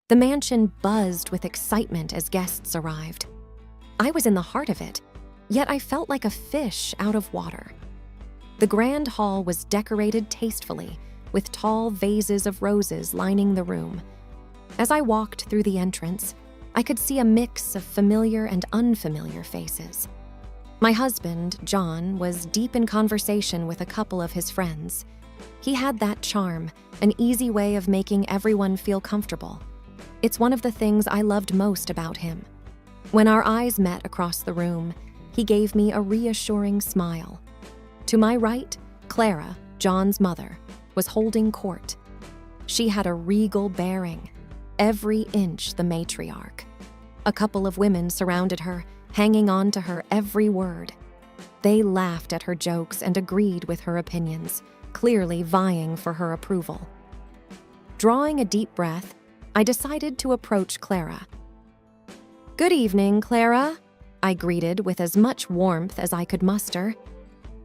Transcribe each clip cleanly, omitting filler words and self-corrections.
The mansion buzzed with excitement as guests arrived. I was in the heart of it, yet I felt like a fish out of water. The grand hall was decorated tastefully, with tall vases of roses lining the room. As I walked through the entrance, I could see a mix of familiar and unfamiliar faces. My husband, John, was deep in conversation with a couple of his friends. He had that charm, an easy way of making everyone feel comfortable. It's one of the things I loved most about him. When our eyes met across the room, he gave me a reassuring smile. To my right, Clara, John's mother, was holding court. She had a regal bearing, every inch the matriarch. A couple of women surrounded her, hanging on to her every word. They laughed at her jokes and agreed with her opinions, clearly vying for her approval. Drawing a deep breath, I decided to approach Clara. "Good evening, Clara," I greeted with as much warmth as I could muster.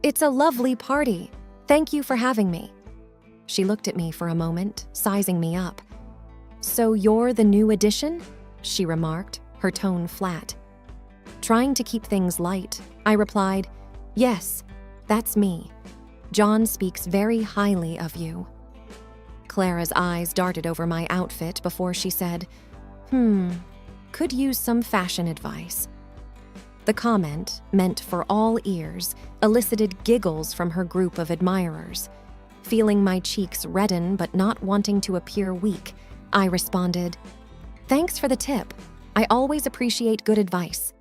"It's a lovely party. Thank you for having me." She looked at me for a moment, sizing me up. "So you're the new addition?" she remarked, her tone flat. Trying to keep things light, I replied, "Yes, that's me. John speaks very highly of you." Clara's eyes darted over my outfit before she said, "Could use some fashion advice." The comment, meant for all ears, elicited giggles from her group of admirers. Feeling my cheeks redden but not wanting to appear weak, I responded, "Thanks for the tip. I always appreciate good advice."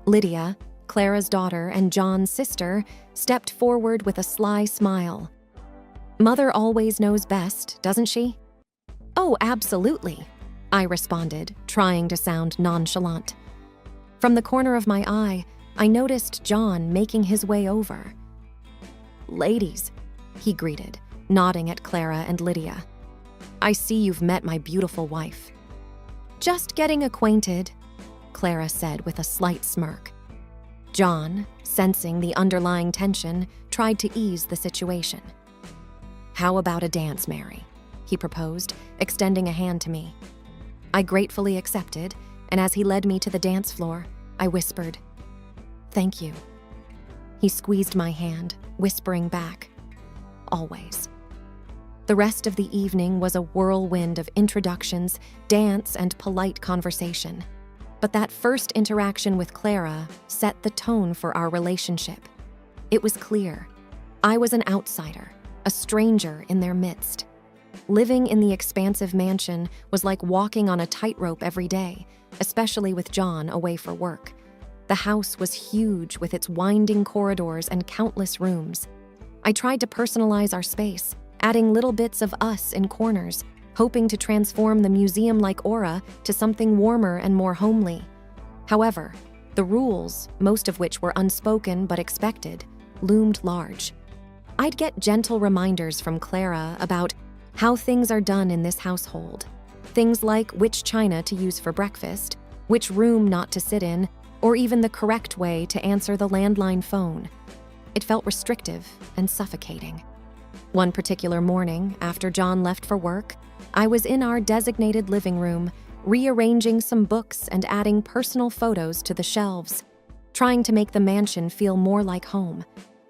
Lydia, Clara's daughter and John's sister, stepped forward with a sly smile. "Mother always knows best, doesn't she?" "Oh, absolutely," I responded, trying to sound nonchalant. From the corner of my eye, I noticed John making his way over. "Ladies," he greeted, nodding at Clara and Lydia. "I see you've met my beautiful wife." "Just getting acquainted," Clara said with a slight smirk. John, sensing the underlying tension, tried to ease the situation. "How about a dance, Mary?" he proposed, extending a hand to me. I gratefully accepted, and as he led me to the dance floor, I whispered, "Thank you." He squeezed my hand, whispering back, "Always." The rest of the evening was a whirlwind of introductions, dance, and polite conversation. But that first interaction with Clara set the tone for our relationship. It was clear. I was an outsider, a stranger in their midst. Living in the expansive mansion was like walking on a tightrope every day, especially with John away for work. The house was huge with its winding corridors and countless rooms. I tried to personalize our space, adding little bits of us in corners, hoping to transform the museum-like aura to something warmer and more homely. However, the rules, most of which were unspoken but expected, loomed large. I'd get gentle reminders from Clara about how things are done in this household. Things like which china to use for breakfast, which room not to sit in, or even the correct way to answer the landline phone. It felt restrictive and suffocating. One particular morning, after John left for work, I was in our designated living room, rearranging some books and adding personal photos to the shelves, trying to make the mansion feel more like home.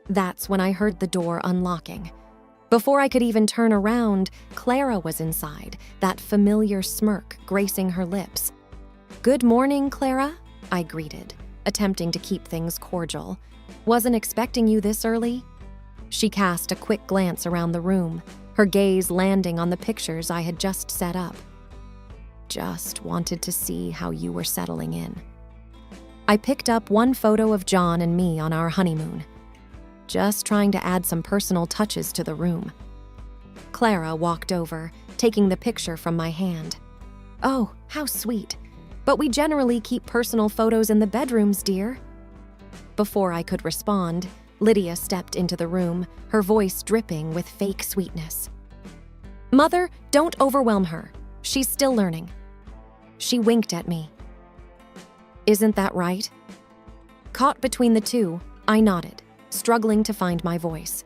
That's when I heard the door unlocking. Before I could even turn around, Clara was inside, that familiar smirk gracing her lips. "Good morning, Clara," I greeted, attempting to keep things cordial. "Wasn't expecting you this early." She cast a quick glance around the room, her gaze landing on the pictures I had just set up. "Just wanted to see how you were settling in." I picked up one photo of John and me on our honeymoon, just trying to add some personal touches to the room. Clara walked over, taking the picture from my hand. "Oh, how sweet. But we generally keep personal photos in the bedrooms, dear." Before I could respond, Lydia stepped into the room, her voice dripping with fake sweetness. "Mother, don't overwhelm her. She's still learning." She winked at me. "Isn't that right?" Caught between the two, I nodded, struggling to find my voice.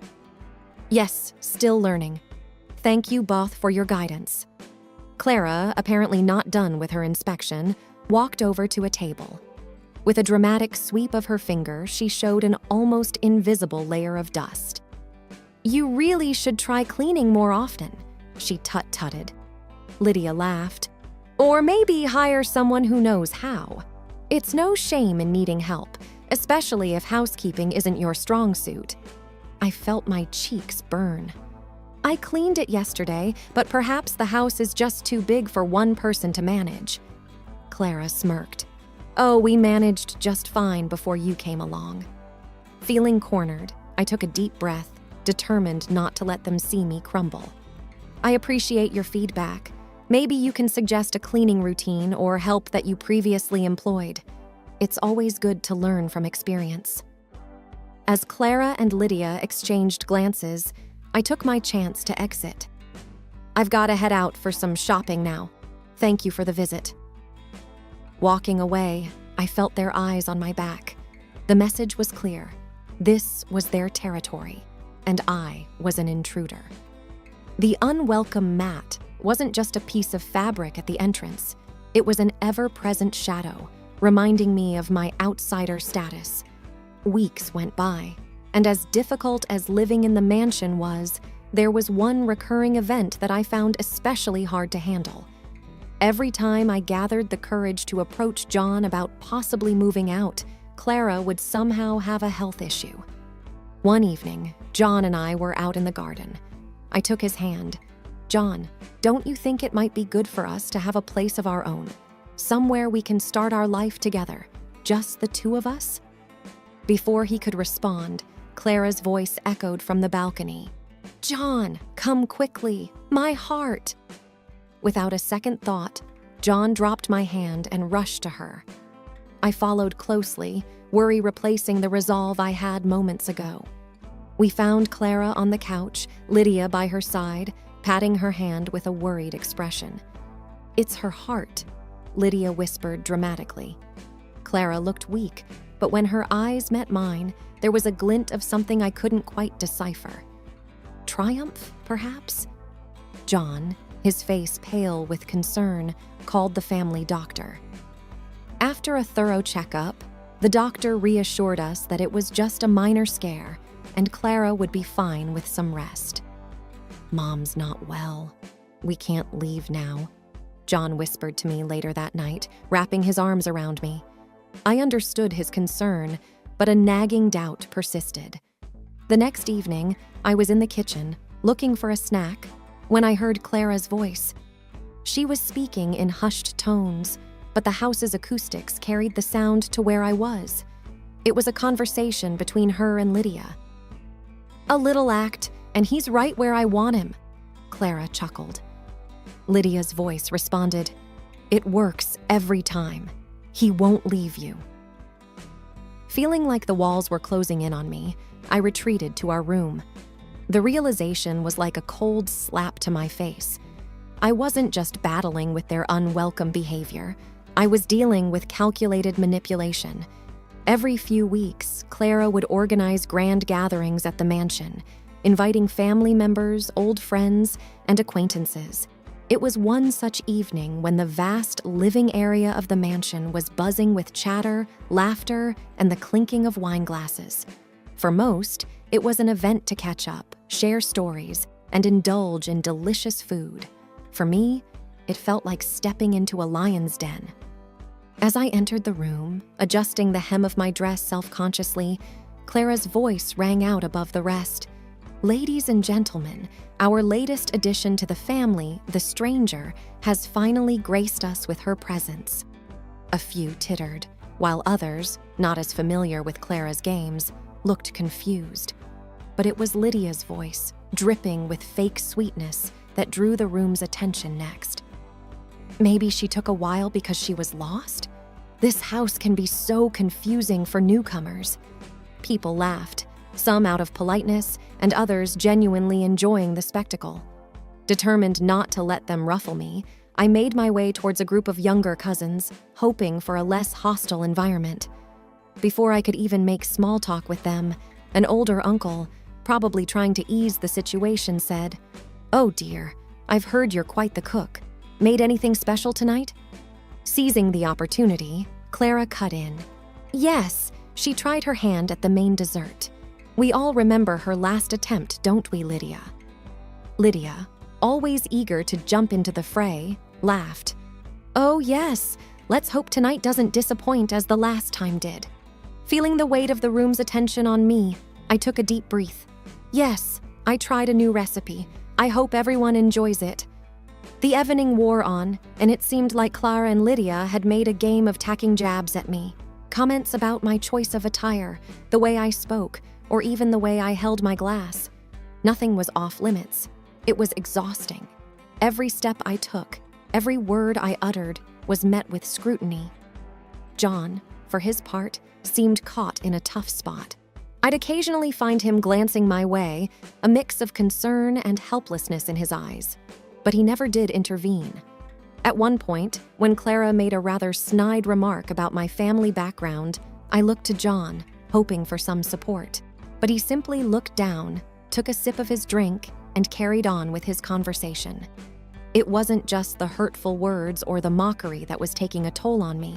"Yes, still learning. Thank you both for your guidance." Clara, apparently not done with her inspection, walked over to a table. With a dramatic sweep of her finger, she showed an almost invisible layer of dust. "You really should try cleaning more often," she tut-tutted. Lydia laughed. "Or maybe hire someone who knows how. It's no shame in needing help, especially if housekeeping isn't your strong suit." I felt my cheeks burn. "I cleaned it yesterday, but perhaps the house is just too big for one person to manage." Clara smirked. "Oh, we managed just fine before you came along." Feeling cornered, I took a deep breath, determined not to let them see me crumble. "I appreciate your feedback. Maybe you can suggest a cleaning routine or help that you previously employed. It's always good to learn from experience." As Clara and Lydia exchanged glances, I took my chance to exit. "I've got to head out for some shopping now. Thank you for the visit." Walking away, I felt their eyes on my back. The message was clear. This was their territory, and I was an intruder. The unwelcome mat wasn't just a piece of fabric at the entrance. It was an ever-present shadow, reminding me of my outsider status. Weeks went by, and as difficult as living in the mansion was, there was one recurring event that I found especially hard to handle. Every time I gathered the courage to approach John about possibly moving out, Clara would somehow have a health issue. One evening, John and I were out in the garden. I took his hand. "John, don't you think it might be good for us to have a place of our own? Somewhere we can start our life together, just the two of us?" Before he could respond, Clara's voice echoed from the balcony. "John, come quickly, my heart." Without a second thought, John dropped my hand and rushed to her. I followed closely, worry replacing the resolve I had moments ago. We found Clara on the couch, Lydia by her side, patting her hand with a worried expression. "It's her heart," Lydia whispered dramatically. Clara looked weak, but when her eyes met mine, there was a glint of something I couldn't quite decipher. Triumph, perhaps? John, his face pale with concern, called the family doctor. After a thorough checkup, the doctor reassured us that it was just a minor scare and Clara would be fine with some rest. "Mom's not well. We can't leave now," John whispered to me later that night, wrapping his arms around me. I understood his concern, but a nagging doubt persisted. The next evening, I was in the kitchen, looking for a snack, when I heard Clara's voice. She was speaking in hushed tones, but the house's acoustics carried the sound to where I was. It was a conversation between her and Lydia. "A little act, and he's right where I want him," Clara chuckled. Lydia's voice responded, "It works every time. He won't leave you." Feeling like the walls were closing in on me, I retreated to our room. The realization was like a cold slap to my face. I wasn't just battling with their unwelcome behavior. I was dealing with calculated manipulation. Every few weeks, Clara would organize grand gatherings at the mansion, inviting family members, old friends, and acquaintances. It was one such evening when the vast living area of the mansion was buzzing with chatter, laughter, and the clinking of wine glasses. For most, it was an event to catch up, share stories, and indulge in delicious food. For me, it felt like stepping into a lion's den. As I entered the room, adjusting the hem of my dress self-consciously, Clara's voice rang out above the rest. "Ladies and gentlemen, our latest addition to the family, the stranger, has finally graced us with her presence." A few tittered, while others, not as familiar with Clara's games, looked confused. But it was Lydia's voice, dripping with fake sweetness, that drew the room's attention next. Maybe she took a while because she was lost? This house can be so confusing for newcomers. People laughed, some out of politeness and others genuinely enjoying the spectacle. Determined not to let them ruffle me, I made my way towards a group of younger cousins, hoping for a less hostile environment. Before I could even make small talk with them, an older uncle, probably trying to ease the situation, said, "Oh dear, I've heard you're quite the cook. Made anything special tonight?" Seizing the opportunity, Clara cut in. "Yes, she tried her hand at the main dessert. We all remember her last attempt, don't we, Lydia?" Lydia, always eager to jump into the fray, laughed. "Oh yes, let's hope tonight doesn't disappoint as the last time did." Feeling the weight of the room's attention on me, I took a deep breath. "Yes, I tried a new recipe. I hope everyone enjoys it." The evening wore on, and it seemed like Clara and Lydia had made a game of tacking jabs at me. Comments about my choice of attire, the way I spoke, or even the way I held my glass. Nothing was off limits. It was exhausting. Every step I took, every word I uttered, was met with scrutiny. John, for his part, seemed caught in a tough spot. I'd occasionally find him glancing my way, a mix of concern and helplessness in his eyes. But he never did intervene. At one point, when Clara made a rather snide remark about my family background, I looked to John, hoping for some support. But he simply looked down, took a sip of his drink, and carried on with his conversation. It wasn't just the hurtful words or the mockery that was taking a toll on me.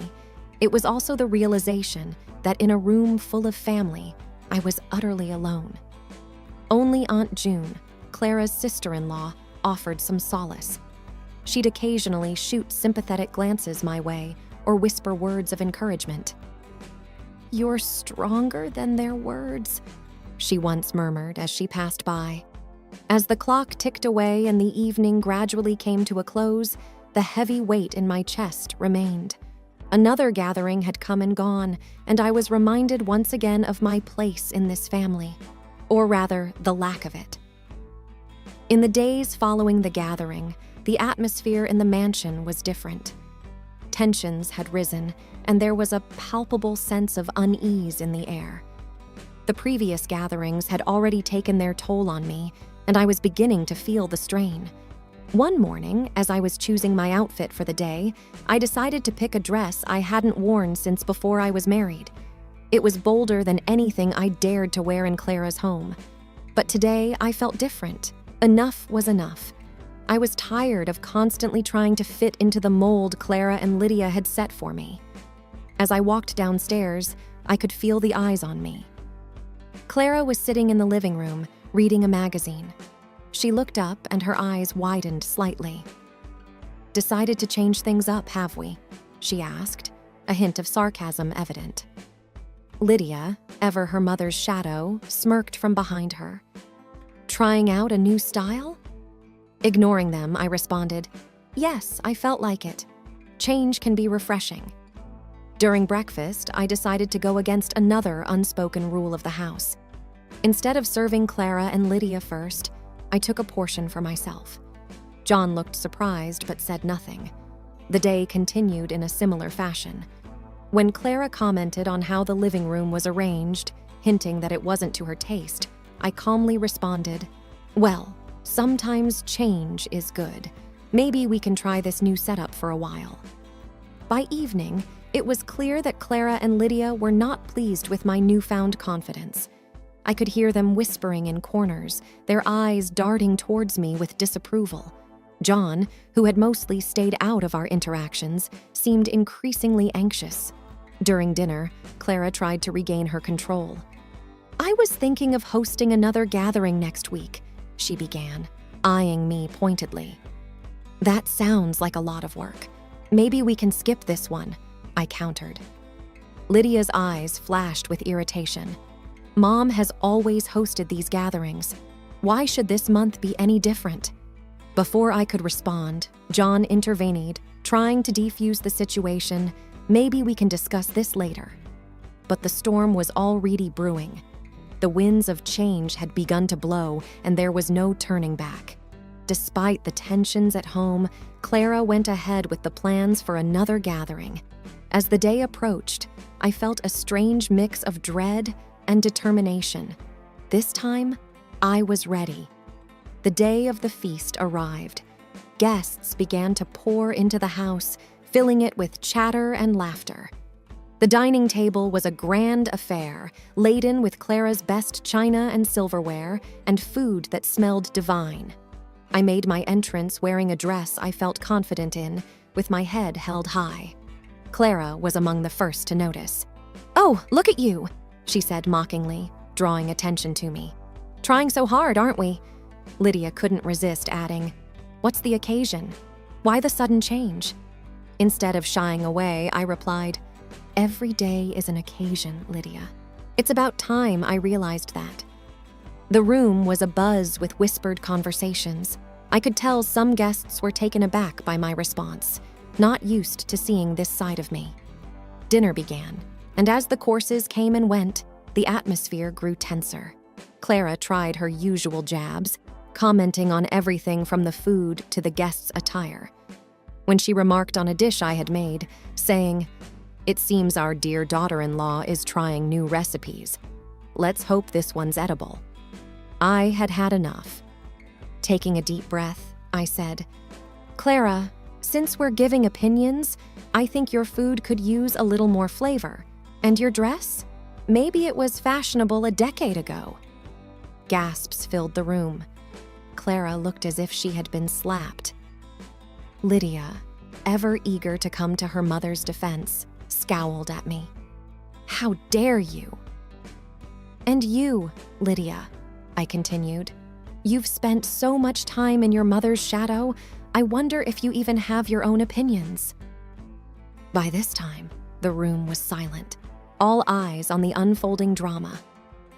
It was also the realization that in a room full of family, I was utterly alone. Only Aunt June, Clara's sister-in-law, offered some solace. She'd occasionally shoot sympathetic glances my way or whisper words of encouragement. "You're stronger than their words," she once murmured as she passed by. As the clock ticked away and the evening gradually came to a close, the heavy weight in my chest remained. Another gathering had come and gone, and I was reminded once again of my place in this family, or rather, the lack of it. In the days following the gathering, the atmosphere in the mansion was different. Tensions had risen, and there was a palpable sense of unease in the air. The previous gatherings had already taken their toll on me, and I was beginning to feel the strain. One morning, as I was choosing my outfit for the day, I decided to pick a dress I hadn't worn since before I was married. It was bolder than anything I dared to wear in Clara's home. But today, I felt different. Enough was enough. I was tired of constantly trying to fit into the mold Clara and Lydia had set for me. As I walked downstairs, I could feel the eyes on me. Clara was sitting in the living room, reading a magazine. She looked up and her eyes widened slightly. "Decided to change things up, have we?" she asked, a hint of sarcasm evident. Lydia, ever her mother's shadow, smirked from behind her. "Trying out a new style?" Ignoring them, I responded, "Yes, I felt like it. Change can be refreshing." During breakfast, I decided to go against another unspoken rule of the house. Instead of serving Clara and Lydia first, I took a portion for myself. John looked surprised but said nothing. The day continued in a similar fashion. When Clara commented on how the living room was arranged, hinting that it wasn't to her taste, I calmly responded, "Well, sometimes change is good. Maybe we can try this new setup for a while." By evening, it was clear that Clara and Lydia were not pleased with my newfound confidence. I could hear them whispering in corners, their eyes darting towards me with disapproval. John, who had mostly stayed out of our interactions, seemed increasingly anxious. During dinner, Clara tried to regain her control. "I was thinking of hosting another gathering next week," she began, eyeing me pointedly. "That sounds like a lot of work. Maybe we can skip this one," I countered. Lydia's eyes flashed with irritation. "Mom has always hosted these gatherings. Why should this month be any different?" Before I could respond, John intervened, trying to defuse the situation. "Maybe we can discuss this later." But the storm was already brewing. The winds of change had begun to blow, and there was no turning back. Despite the tensions at home, Clara went ahead with the plans for another gathering. As the day approached, I felt a strange mix of dread and determination. This time, I was ready. The day of the feast arrived. Guests began to pour into the house, filling it with chatter and laughter. The dining table was a grand affair, laden with Clara's best china and silverware, and food that smelled divine. I made my entrance wearing a dress I felt confident in, with my head held high. Clara was among the first to notice. "Oh, look at you," she said mockingly, drawing attention to me. "Trying so hard, aren't we?" Lydia couldn't resist adding, "What's the occasion? Why the sudden change?" Instead of shying away, I replied, "Every day is an occasion, Lydia. It's about time I realized that." The room was abuzz with whispered conversations. I could tell some guests were taken aback by my response, not used to seeing this side of me. Dinner began, and as the courses came and went, the atmosphere grew tenser. Clara tried her usual jabs, commenting on everything from the food to the guests' attire. When she remarked on a dish I had made, saying, "It seems our dear daughter-in-law is trying new recipes. Let's hope this one's edible." I had had enough. Taking a deep breath, I said, "Clara, since we're giving opinions, I think your food could use a little more flavor. And your dress? Maybe it was fashionable a decade ago." Gasps filled the room. Clara looked as if she had been slapped. Lydia, ever eager to come to her mother's defense, scowled at me. "How dare you?" "And you, Lydia," I continued. "You've spent so much time in your mother's shadow, I wonder if you even have your own opinions." By this time, the room was silent, all eyes on the unfolding drama.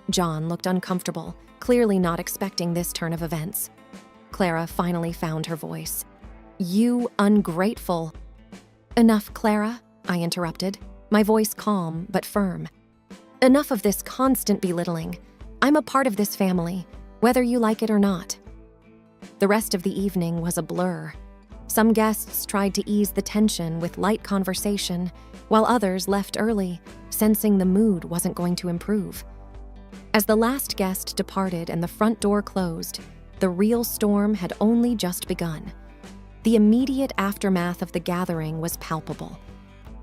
John looked uncomfortable, clearly not expecting this turn of events. Clara finally found her voice. "You ungrateful—" "Enough, Clara," I interrupted, my voice calm but firm. "Enough of this constant belittling. I'm a part of this family, whether you like it or not." The rest of the evening was a blur. Some guests tried to ease the tension with light conversation, while others left early, sensing the mood wasn't going to improve. As the last guest departed and the front door closed, the real storm had only just begun. The immediate aftermath of the gathering was palpable.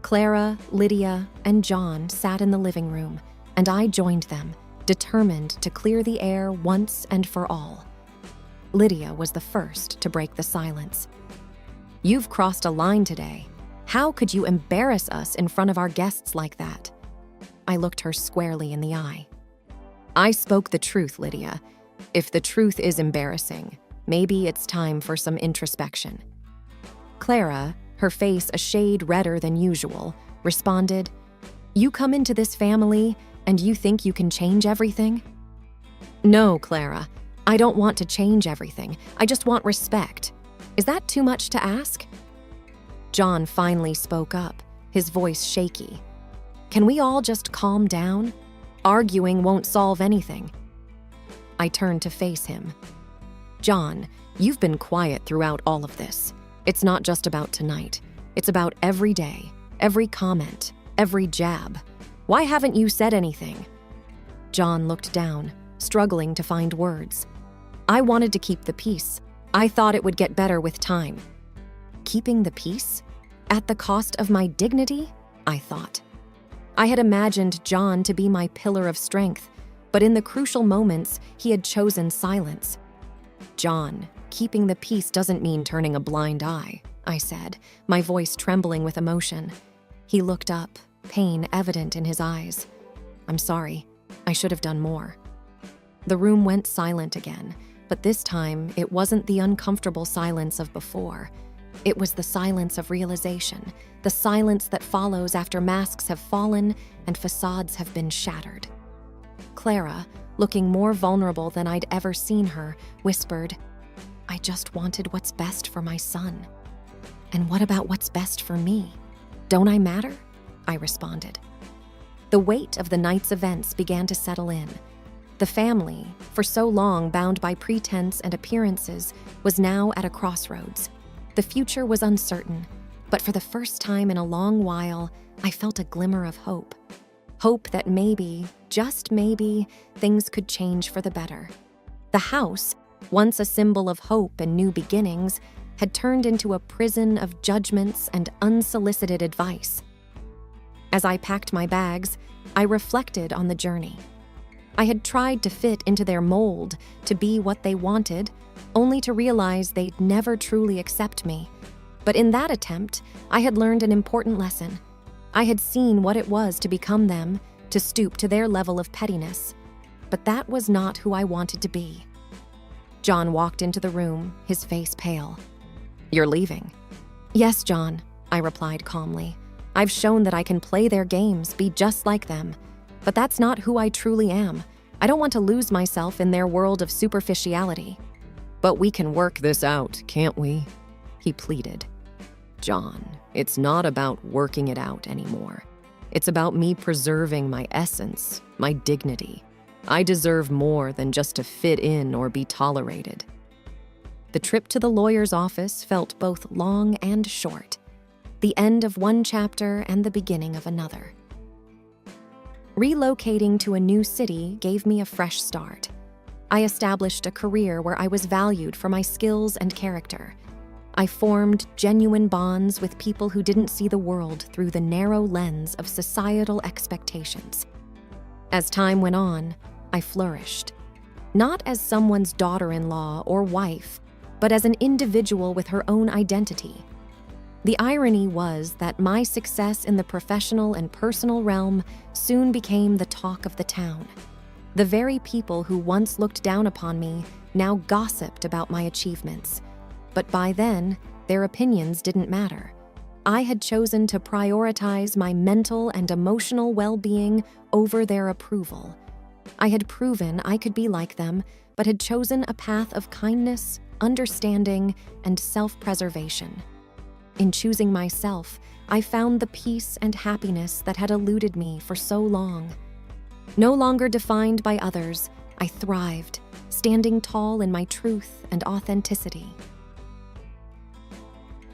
Clara, Lydia, and John sat in the living room, and I joined them, determined to clear the air once and for all. Lydia was the first to break the silence. "You've crossed a line today. How could you embarrass us in front of our guests like that?" I looked her squarely in the eye. "I spoke the truth, Lydia. If the truth is embarrassing, maybe it's time for some introspection." Clara, her face a shade redder than usual, responded, "You come into this family and you think you can change everything?" "No, Clara. I don't want to change everything. I just want respect. Is that too much to ask?" John finally spoke up, his voice shaky. "Can we all just calm down? Arguing won't solve anything." I turned to face him. "John, you've been quiet throughout all of this. It's not just about tonight. It's about every day, every comment, every jab. Why haven't you said anything?" John looked down, struggling to find words. "I wanted to keep the peace. I thought it would get better with time." Keeping the peace? At the cost of my dignity? I thought. I had imagined John to be my pillar of strength, but in the crucial moments, he had chosen silence. "John, keeping the peace doesn't mean turning a blind eye," I said, my voice trembling with emotion. He looked up, pain evident in his eyes. "I'm sorry. I should have done more." The room went silent again, but this time it wasn't the uncomfortable silence of before. It was the silence of realization, the silence that follows after masks have fallen and facades have been shattered. Clara, looking more vulnerable than I'd ever seen her, whispered, "I just wanted what's best for my son." "And what about what's best for me? Don't I matter?" I responded. The weight of the night's events began to settle in. The family, for so long bound by pretense and appearances, was now at a crossroads. The future was uncertain, but for the first time in a long while, I felt a glimmer of hope. Hope that maybe, just maybe, things could change for the better. The house, once a symbol of hope and new beginnings, had turned into a prison of judgments and unsolicited advice. As I packed my bags, I reflected on the journey. I had tried to fit into their mold, to be what they wanted, only to realize they'd never truly accept me. But in that attempt, I had learned an important lesson. I had seen what it was to become them, to stoop to their level of pettiness. But that was not who I wanted to be. John walked into the room, his face pale. "You're leaving?" "Yes, John," I replied calmly. "I've shown that I can play their games, be just like them. But that's not who I truly am. I don't want to lose myself in their world of superficiality." "But we can work this out, can't we?" he pleaded. "John, it's not about working it out anymore. It's about me preserving my essence, my dignity. I deserve more than just to fit in or be tolerated." The trip to the lawyer's office felt both long and short, the end of one chapter and the beginning of another. Relocating to a new city gave me a fresh start. I established a career where I was valued for my skills and character. I formed genuine bonds with people who didn't see the world through the narrow lens of societal expectations. As time went on, I flourished, not as someone's daughter-in-law or wife, but as an individual with her own identity. The irony was that my success in the professional and personal realm soon became the talk of the town. The very people who once looked down upon me now gossiped about my achievements. But by then, their opinions didn't matter. I had chosen to prioritize my mental and emotional well-being over their approval. I had proven I could be like them, but had chosen a path of kindness, understanding, and self-preservation. In choosing myself, I found the peace and happiness that had eluded me for so long. No longer defined by others, I thrived, standing tall in my truth and authenticity.